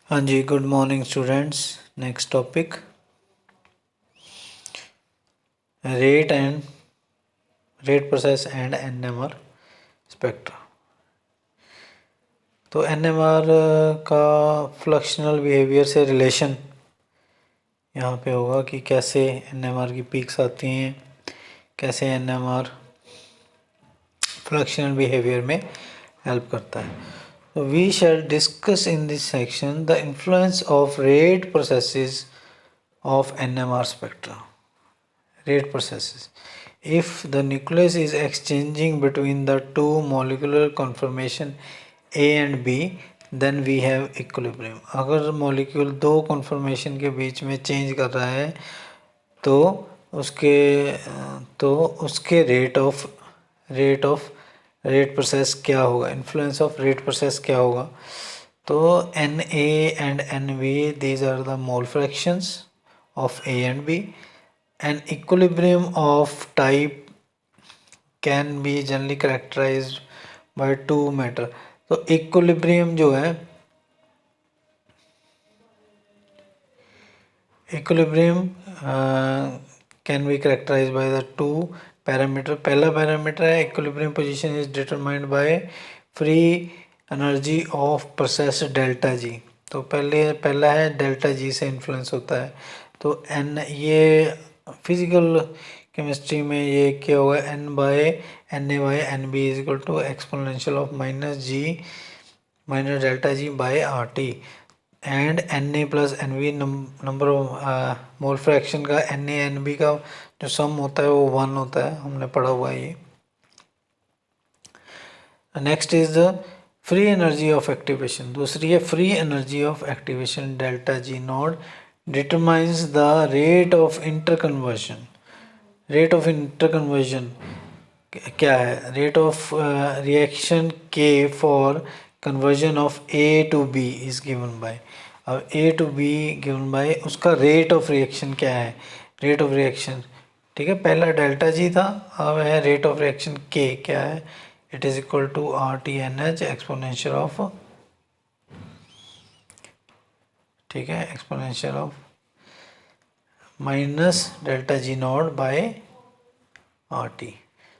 हाँ जी, good morning students. Next topic, rate process and NMR spectra. तो NMR का फ्लक्शनल बिहेवियर से रिलेशन यहाँ पे होगा कि कैसे एनएमआर की पीक्स आती हैं, कैसे एनएमआर फ्लक्शनल बिहेवियर में हेल्प करता है। तो we shall discuss in this section the influence of rate processes of NMR spectra. Rate processes. If the nucleus is exchanging between the two molecular conformation A and B, then we have equilibrium. अगर molecule दो conformation के बीच में change कर रहा है तो उसके rate process क्या होगा, इन्फ्लुएंस ऑफ रेट प्रोसेस क्या होगा। तो Na and Nb, these are the mole fractions of A and B. An equilibrium of type can be generally characterized by two matter. तो equilibrium जो है, equilibrium can be characterized by the two parameter. पहला parameter है equilibrium position is determined by free energy of process delta G. तो पहला है delta G से influence होता है। तो एन, ये फिजिकल केमिस्ट्री में ये क्या होगा, N by N A by N B is equal to exponential of minus G minus delta G by R T. And N A plus N B number of mole fraction का N A N B का जो सम होता है वो 1 होता है, हमने पढ़ा हुआ है ये। Next is the free energy of activation. दूसरी है free energy of activation, delta G naught determines the rate of interconversion. Rate of interconversion क्या है, रेट ऑफ रिएक्शन के for conversion of A to B is given by. अब A to B given by उसका rate of reaction क्या है, rate of reaction, ठीक है, पहला डेल्टा जी था, अब है रेट ऑफ रिएक्शन के क्या है, it is equal to R T N H exponential of, ठीक है, exponential of minus delta G naught by R T.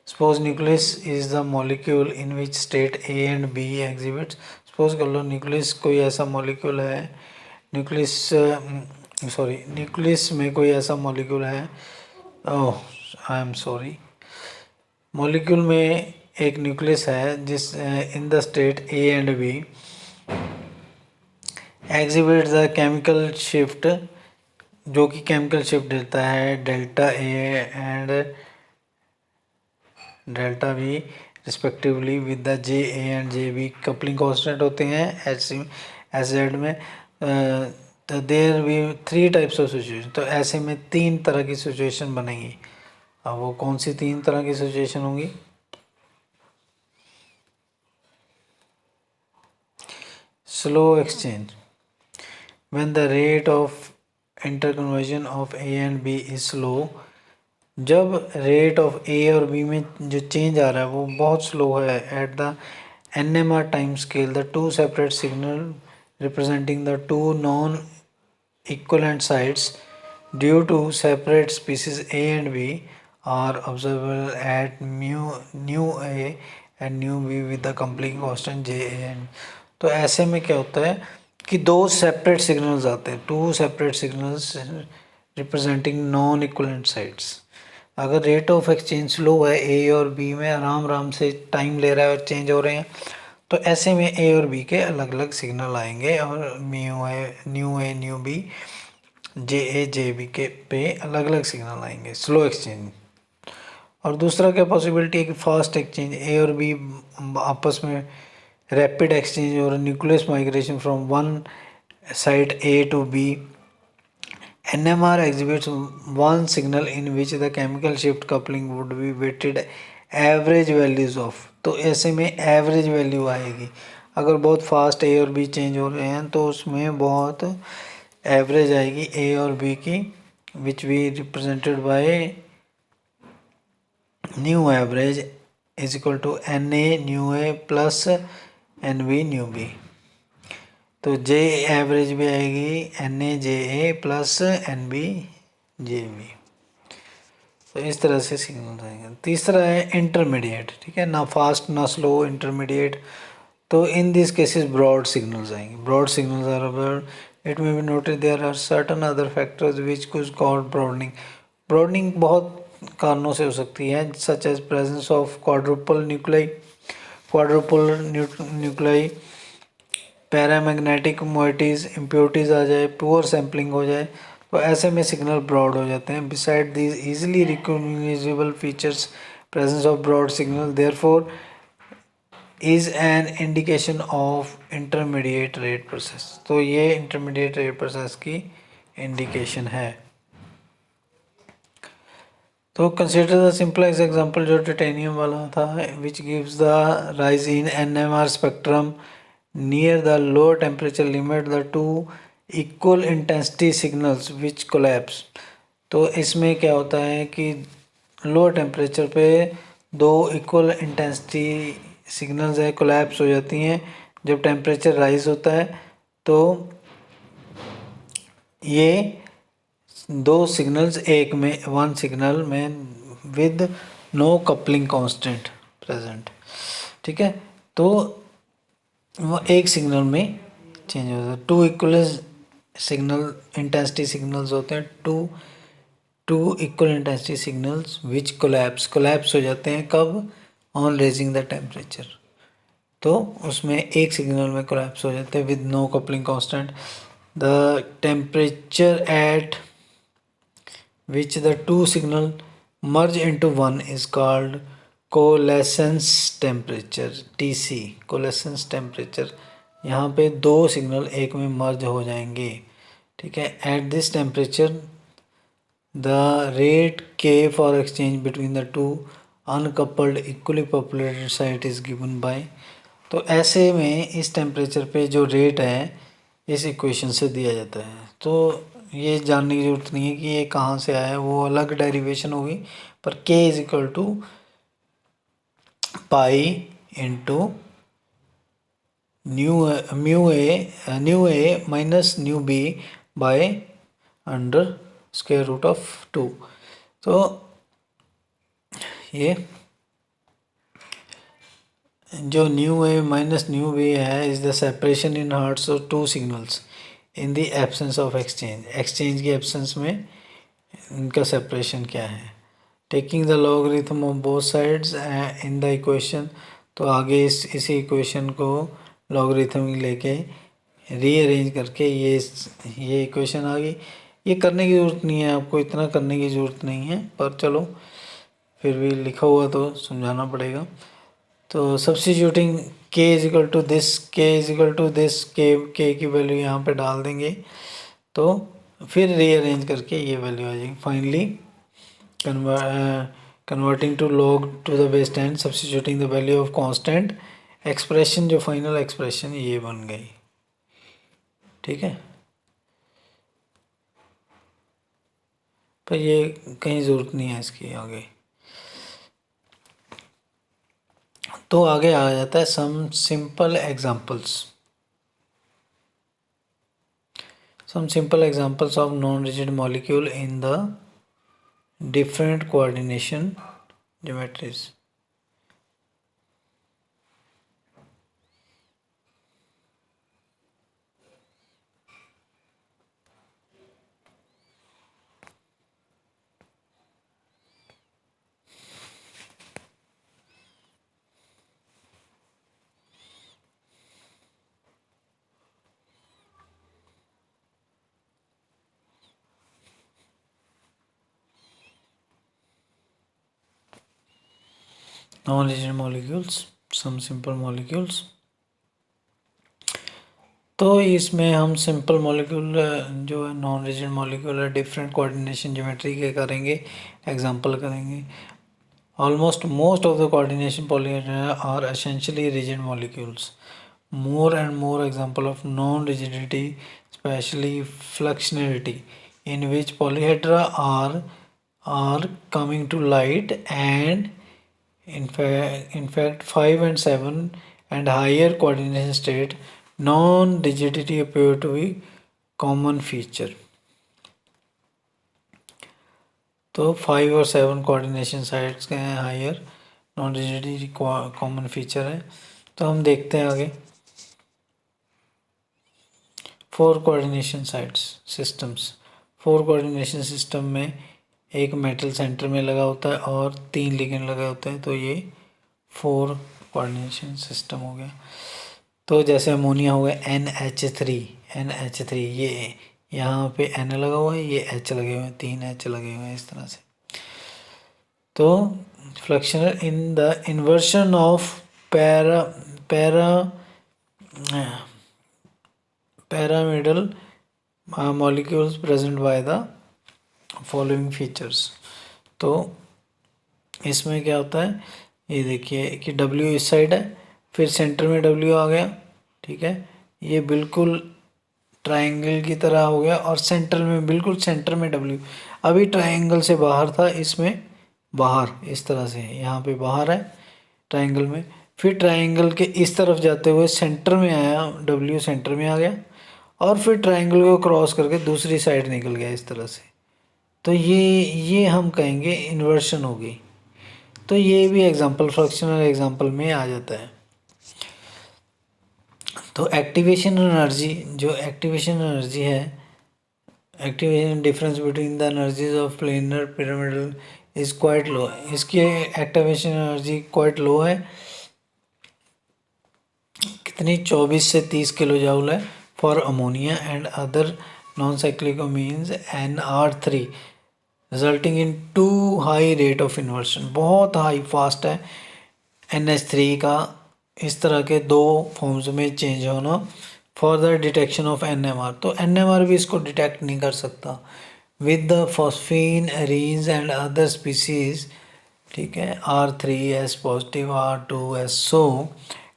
Suppose nucleus is the molecule in which state A and B exhibits. Suppose कर लो nucleus कोई ऐसा molecule है, nucleus में कोई ऐसा molecule है, ओह आई एम सॉरी, मॉलिक्यूल में एक न्यूक्लियस है जिस in the state A and B exhibits the chemical shift, जो कि केमिकल शिफ्ट देता है delta A and delta B respectively with the J A and J B coupling constant होते हैं एच जेड में। तो देयर भी 3 टाइप्स ऑफ सिचुएशन। तो ऐसे में 3 तरह की सिचुएशन बनेंगी। अब वो कौन सी 3 तरह की सिचुएशन होंगी, slow exchange when the rate of interconversion of A and B is slow. जब रेट ऑफ ए और बी में जो चेंज आ रहा है वो बहुत स्लो है, at the N M R time scale the two separate signal representing the two non equivalent sites due to separate species A and B are observable at nu A and nu B with the complete constant J A and. तो ऐसे में क्या होता है कि 2 separate signals आते हैं, 2 separate signals representing non equivalent sides. अगर रेट ऑफ एक्सचेंज स्लो है, ए और बी में आराम से टाइम ले रहा है और चेंज हो रहे हैं, तो ऐसे में ए और बी के अलग अलग सिग्नल आएंगे और न्यू बी जे ए जे बी के पे अलग अलग सिग्नल आएंगे, स्लो एक्सचेंज। और दूसरा क्या पॉसिबिलिटी है कि फास्ट एक्सचेंज, ए और बी आपस में रैपिड एक्सचेंज और nucleus migration from one side A to B. NMR exhibits one signal in which the chemical shift coupling would be weighted average values of। तो ऐसे में एवरेज वैल्यू आएगी। अगर बहुत फास्ट ए और बी चेंज हो रहे हैं तो उसमें बहुत एवरेज आएगी ए और बी की, which we represented by nu average is equal to N A nu A plus N B nu B. तो जे एवरेज भी आएगी Na प्लस NbJb। तो इस तरह से सिग्नल आएंगे। तीसरा है इंटरमीडिएट, ठीक है, ना फास्ट ना स्लो, इंटरमीडिएट। तो in this cases broad signals आएंगे। Broad signals are about it may be noted there are certain other factors which कुछ कॉल्ड ब्रॉडनिंग। ब्रॉडनिंग बहुत कारणों से हो सकती है, such as presence of quadrupole nuclei, paramagnetic moieties, impurities आ जाए, पुअर सैम्पलिंग हो जाए, तो ऐसे में सिग्नल ब्रॉड हो जाते हैं। Besides these easily recognisable features, presence of broad signal therefore is an indication of intermediate rate process. तो ये इंटरमीडिएट रेट प्रोसेस की इंडिकेशन है। तो कंसिडर द सिंपल एग्जांपल जो टाइटेनियम वाला था, which gives the rise in NMR spectrum near the lower temperature limit the two equal intensity signals which collapse. तो इसमें क्या होता है कि लोअर टेम्परेचर पे दो इक्वल इंटेंसिटी सिग्नल्स है कोलैप्स हो जाती हैं। जब टेम्परेचर राइज होता है तो ये दो सिग्नल्स एक में, वन सिग्नल में with no coupling constant present, ठीक है, तो वो एक सिग्नल में चेंज हो जाता है। Two equal signal intensity signals होते हैं, two equal intensity signals which collapse हो जाते हैं कब, ऑन रेजिंग द टेम्परेचर। तो उसमें एक सिग्नल में कोलैप्स हो जाते हैं with no coupling constant. The temperature at which the two signal merge into one is called coalescence temperature, TC, coalescence temperature। यहाँ पे दो सिग्नल एक में मर्ज हो जाएंगे, ठीक है। At this temperature the rate K for exchange between the two uncoupled equally populated site is given by। तो ऐसे में इस टेम्परेचर पे जो रेट है इस इक्वेशन से दिया जाता है। तो ये जानने की ज़रूरत नहीं है कि ये कहाँ से आया है, वो अलग डेरिवेशन होगी, पर K is equal to pi into nu A minus nu B by under square root of 2। तो ये जो nu A minus nu B है is the separation in hertz of two signals in the absence of exchange. Exchange की absence में इनका separation क्या है। Taking the logarithm of both sides in the equation. तो आगे इसी इक्वेशन को लॉगरिथम लेके रीअरेंज करके ये इक्वेशन आ गई। ये करने की ज़रूरत नहीं है, आपको इतना करने की ज़रूरत नहीं है, पर चलो फिर भी लिखा हुआ तो समझाना पड़ेगा। तो substituting k is equal to this, K की वैल्यू यहाँ पे डाल देंगे, तो फिर रीअरेंज करके ये वैल्यू आ जाएगी। Finally converting to log to the base 10, substituting the value of constant, expression जो फाइनल एक्सप्रेशन ये बन गई, ठीक है। पर ये कहीं ज़रूरत नहीं है इसकी आगे। तो आगे आ जाता है some simple examples. Some simple examples of non-rigid molecule in the different coordination geometries. Non-rigid molecules, some simple molecules। तो इसमें हम सिंपल मॉलिक्यूल जो है नॉन रिजिड मॉलिक्यूल है डिफरेंट कोऑर्डिनेशन ज्योमेट्री के करेंगे, एग्जांपल करेंगे। Almost most of the coordination polyhedra are essentially rigid molecules. More and more example of non rigidity, specially fluxionality, in which polyhedra are coming to light, and in fact 5 and 7 and higher coordination state non rigidity appear to be common feature. तो 5 और 7 coordination sites के हैं higher, non rigidity common feature है। तो हम देखते हैं आगे 4 coordination sites systems. 4 coordination system में एक मेटल सेंटर में लगा होता है और 3 लिगेंड लगे होते हैं, तो ये 4 कोऑर्डिनेशन सिस्टम हो गया। तो जैसे अमोनिया हो गया NH3 ये यहाँ पे N लगा हुआ है, ये H लगे हुए हैं, 3 H लगे हुए हैं इस तरह से। तो fluxional in the inversion of pyramidal molecules present by the following features। तो इसमें क्या होता है, ये देखिए कि W इस साइड है, फिर सेंटर में W आ गया, ठीक है, ये बिल्कुल ट्रायंगल की तरह हो गया, और सेंटर में बिल्कुल सेंटर में W अभी ट्रायंगल से बाहर था, इसमें बाहर इस तरह से यहाँ पे बाहर है ट्रायंगल में, फिर ट्रायंगल के इस तरफ जाते हुए सेंटर में आया, W सेंटर में आ गया, और फिर ट्रायंगल को क्रॉस करके दूसरी साइड निकल गया इस तरह से। तो ये हम कहेंगे इन्वर्शन हो गई। तो ये भी एग्जांपल फ्रैक्शनल एग्जांपल में आ जाता है। तो एक्टिवेशन एनर्जी, जो एक्टिवेशन एनर्जी है, activation difference between the energies of planar pyramidal is quite low. इसकी एक्टिवेशन एनर्जी क्वाइट लो है, कितनी 24 से 30 किलो जूल है for ammonia and other non cyclic amines NR3, resulting in too high rate of inversion. बहुत high fast है NH3 का इस तरह के 2 फॉर्म्स में चेंज होना for the detection of NMR। तो NMR भी इसको डिटेक्ट नहीं कर सकता with the phosphine arsines and other species, ठीक है, R3S positive, R2S, so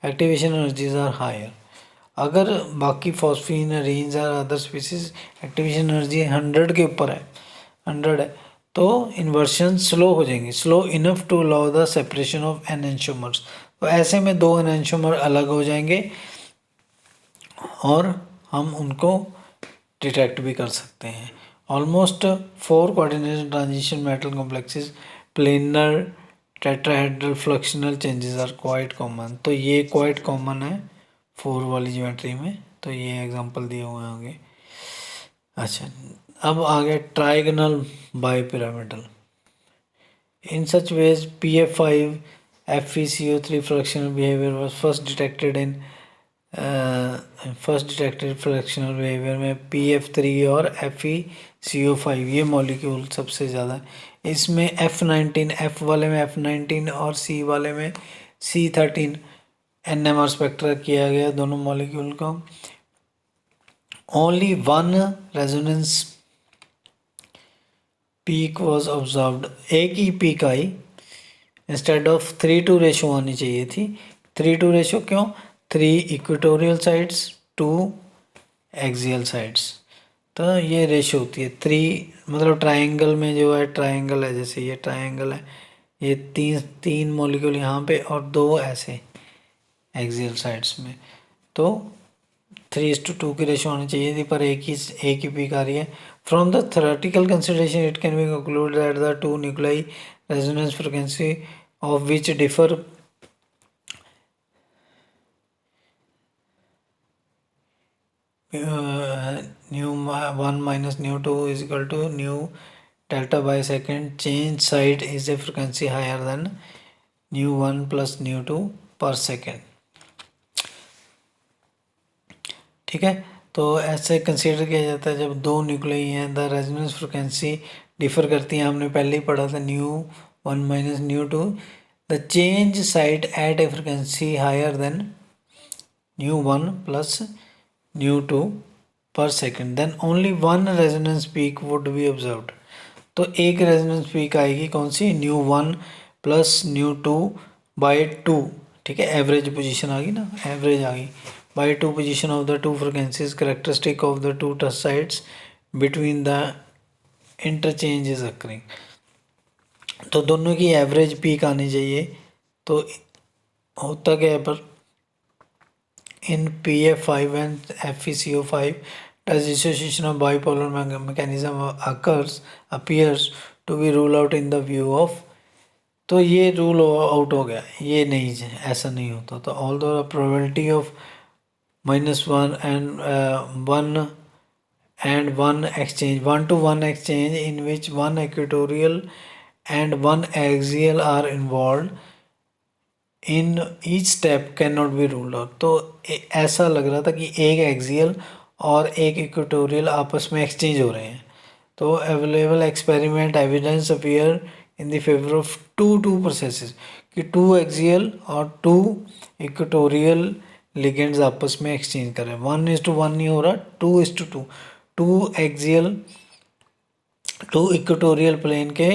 activation energies are higher. अगर बाकी फॉस्फीन एरीन्स और अदर स्पीसीज एक्टिवेशन एनर्जी 100 के ऊपर है, 100 है, तो इन्वर्शन स्लो हो जाएंगे, slow enough to allow the separation of enantiomers. तो ऐसे में 2 एनेंशियोमर अलग हो जाएंगे और हम उनको डिटेक्ट भी कर सकते हैं। Almost 4 coordination transition metal complexes planar tetrahedral fluxional changes are quite common. तो ये क्वाइट कॉमन है 4 वाली ज्योमेट्री में। तो ये एग्जांपल दिए हुए हैं आगे। अच्छा, अब आगे trigonal bipyramidal. In such ways, PF5 FeCO3 fractional behavior was first detected fractional behavior में PF3 और FeCO5 ये मॉलिक्यूल सबसे ज़्यादा है। इसमें F19, F वाले में F19 और C वाले में C13 NMR स्पेक्ट्रा किया गया दोनों मॉलिक्यूल का। Only 1 resonance peak was observed, एक ही पीक आई, इंस्टेड ऑफ 3:2 रेशो आनी चाहिए थी। 3:2 रेशो क्यों? 3 इक्वेटोरियल साइड्स 2 एक्सियल साइड्स। तो ये रेशो होती है 3, मतलब ट्रायंगल में जो है, ट्रायंगल है, जैसे ये ट्रायंगल है, ये तीन मॉलिक्यूल यहाँ पे और 2 ऐसे एक्सियल साइड्स में, तो 3:2 की रेशो होनी चाहिए थी, पर एक ही पीक आ रही है। From the theoretical consideration it can be conclude that the 2 nuclei resonance frequency of which differ nu1 minus nu2 is equal to nu delta by second change site is a frequency higher than nu1 plus nu2 per second। ठीक है, तो ऐसे consider किया जाता है जब 2 nuclei हैं, the resonance frequency differ करती है। हमने पहले ही पढ़ा था nu1 minus nu2, the change site at a frequency higher than nu1 plus nu2 पर second, then only 1 resonance peak would be observed. तो एक रेजोनेंस पीक आएगी, कौन सी? nu1 प्लस nu2 बाई 2, ठीक है, एवरेज पोजीशन आ गई ना, एवरेज आ गई, by 2 position of the 2 frequencies characteristic of the 2 touch sites between the interchange is occurring। तो दोनों की एवरेज पीक आनी चाहिए। तो होता क्या है, पर in PF5 and FeCO5 does dissociation of bipolar mechanism appears to be ruled out in the view of. तो ये रूल आउट हो गया, ये नहीं, ऐसा नहीं होता. तो all the probability of -1 and one exchange, 1-to-1 exchange in which one equatorial and one axial are involved in each step can not be ruled out. तो ऐसा लग रहा था कि एक एक्सियल और एक इक्वेटोरियल आपस में एक्सचेंज हो रहे हैं. तो available experiment evidence appear in the favour of two processes कि 2 एक्सियल और 2 इक्वेटोरियल लिगेंड्स आपस में एक्सचेंज कर रहे हैं. 1:1 नहीं हो रहा, 2:2. 2 एक्सियल 2 इक्वेटोरियल प्लेन के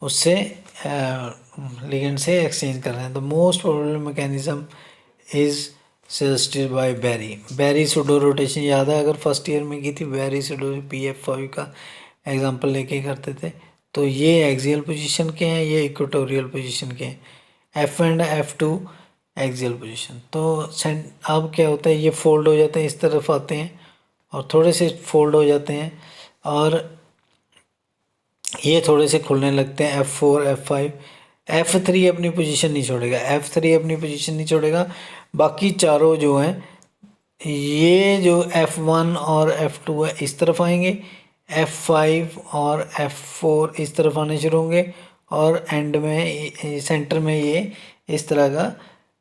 उससे लिगेंड से एक्सचेंज कर रहे हैं. The most probable mechanism is suggested by Berry pseudo rotation. याद है अगर फर्स्ट ईयर में की थी बैरी सुडो, PF5 का एग्जांपल लेके करते थे. तो ये एक्सियल पोजीशन के हैं, ये इक्वेटोरियल पोजीशन के हैं. F1 और F2 एक्सियल पोजीशन. तो अब क्या होता है, ये फोल्ड हो जाते हैं, इस तरफ आते हैं और थोड़े से फोल्ड हो जाते हैं और ये थोड़े से खुलने लगते हैं. F4 F5 F3 अपनी पोजीशन नहीं छोड़ेगा, F3 अपनी पोजीशन नहीं छोड़ेगा. बाकी चारों जो हैं, ये जो F1 और F2 है इस तरफ आएंगे, F5 और F4 इस तरफ आने शुरू होंगे और एंड में सेंटर में ये इस तरह का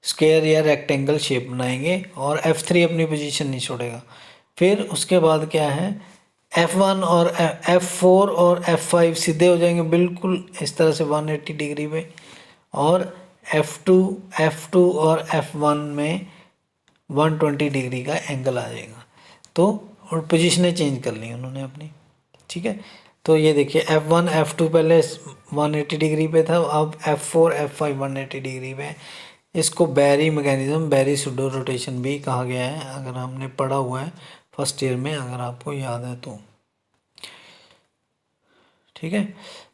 स्क्वायर या रेक्टेंगल शेप बनाएंगे और F3 अपनी पोजीशन नहीं छोड़ेगा. फिर उसके बाद क्या है, F1 और F4 और F5 सीधे हो जाएंगे बिल्कुल इस तरह से 180 डिग्री पे और F2 और F1 में 120 डिग्री का एंगल आ जाएगा. तो और पोजीशनें चेंज कर ली उन्होंने अपनी. ठीक है, तो ये देखिए F1 F2 पहले 180 डिग्री पे था, अब F4 F5 180 डिग्री पे. इसको बैरी मैकेनिज्म, बैरी सुडो रोटेशन भी कहा गया है, अगर हमने पढ़ा हुआ है फर्स्ट ईयर में, अगर आपको याद है तो. ठीक है,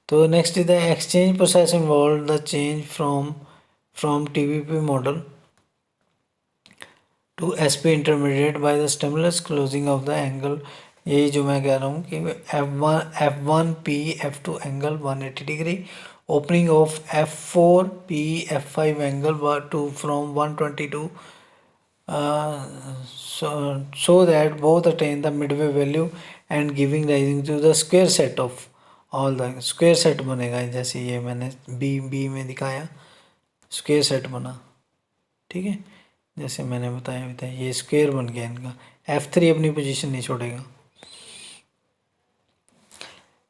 तो next is the exchange process involve the change from TPP model to SP intermediate by the stimulus closing of the angle. यही जो मैं कह रहा हूँ कि F1P F2 angle 180 degree, opening of F4P F5 angle to from 122 so that both attain the midway value and giving rising to the square set of all the square set बनेगा. जैसे ये मैंने बी में दिखाया square set बना. ठीक है, जैसे मैंने बताया ये स्क्वायर बन गया इनका. F3 अपनी पोजीशन नहीं छोड़ेगा.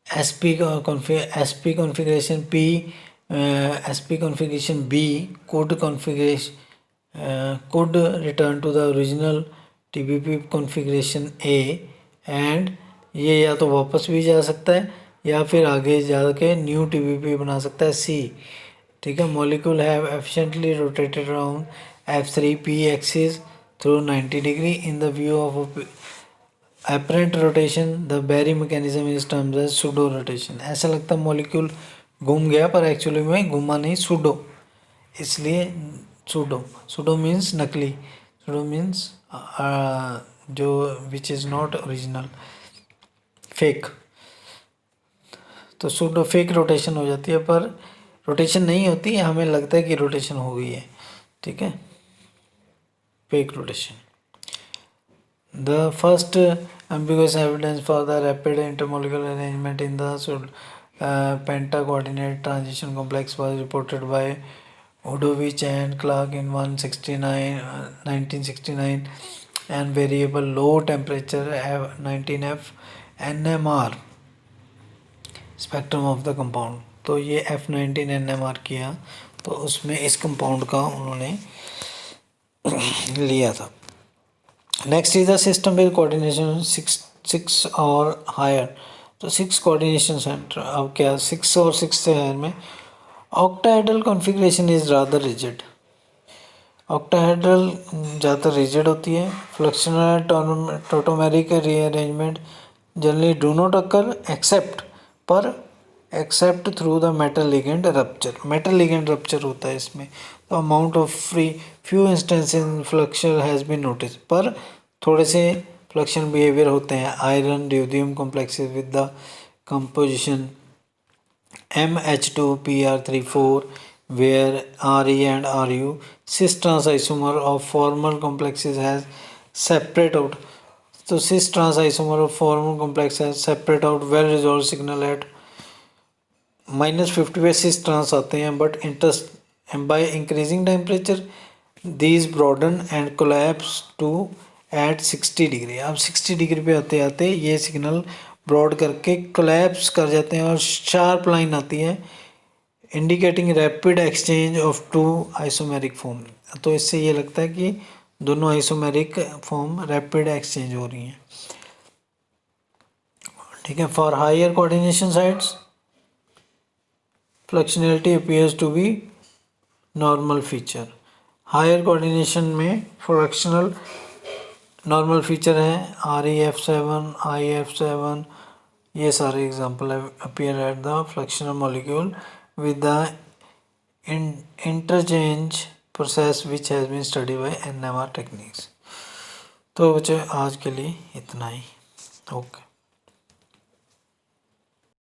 SP configuration P, SP configuration B could return to the original TPP configuration A and ये या तो वापस भी जा सकता है या फिर आगे जाके न्यू TPP बना सकता है C. ठीक है, molecule have efficiently rotated around F3P axis through 90 degree in the view of apparent rotation. The Berry mechanism is termed as pseudo rotation. ऐसा लगता है मॉलिक्यूल घूम गया पर एक्चुअली में घूमा नहीं, सूडो. इसलिए सूडो मीन्स नकली, सूडो मीन्स जो which is not original, fake. तो सूडो फेक रोटेशन हो जाती है पर रोटेशन नहीं होती, हमें लगता है कि रोटेशन हो गई है. ठीक है, fake rotation. The first ambiguous evidence for the rapid intermolecular arrangement in the penta-coordinate transition complex was reported by Udovich and Clark in 1969 and variable low temperature 19F NMR spectrum of the compound. तो ये F19 NMR किया तो उसमें इस compound का उन्होंने लिया था. Next is the system with coordination 6 और हायर. तो 6 कोऑर्डिनेशन सेंटर. अब क्या 6 और 6 से हायर में octahedral configuration is rather rigid. Octahedral ज़्यादा रिजिड होती है. Fluxional tautomeric rearrangement generally do not occur except through the metal ligand rupture. Metal ligand rupture होता है इसमें. amount of few instances in fluxual has been noticed. पर थोड़े से fluxual behavior होते हैं iron ruthenium complexes with the composition MH2Pr34 where Re and Ru cis trans isomer of formal complexes has separate out. So cis trans isomer of formal complex has separate out well resolved signal at -50 पे cis trans आते हैं but interest and by increasing temperature these broaden and collapse to at 60 degree. अब 60 degree पे आते आते ये signal broad करके collapse कर जाते हैं और शार्प लाइन आती है indicating rapid exchange of two isomeric form. तो इससे ये लगता है कि दोनों आइसोमेरिक फॉर्म रैपिड एक्सचेंज हो रही हैं. ठीक है. For higher coordination sites fluxionality appears to be normal feature. Higher coordination में फ्रैक्शनल नॉर्मल फीचर है ReF7 IF7 ये सारे example appear at the fluxional molecule with the interchange process which has been study by NMR techniques. तो बच्चे आज के लिए इतना ही. ओके.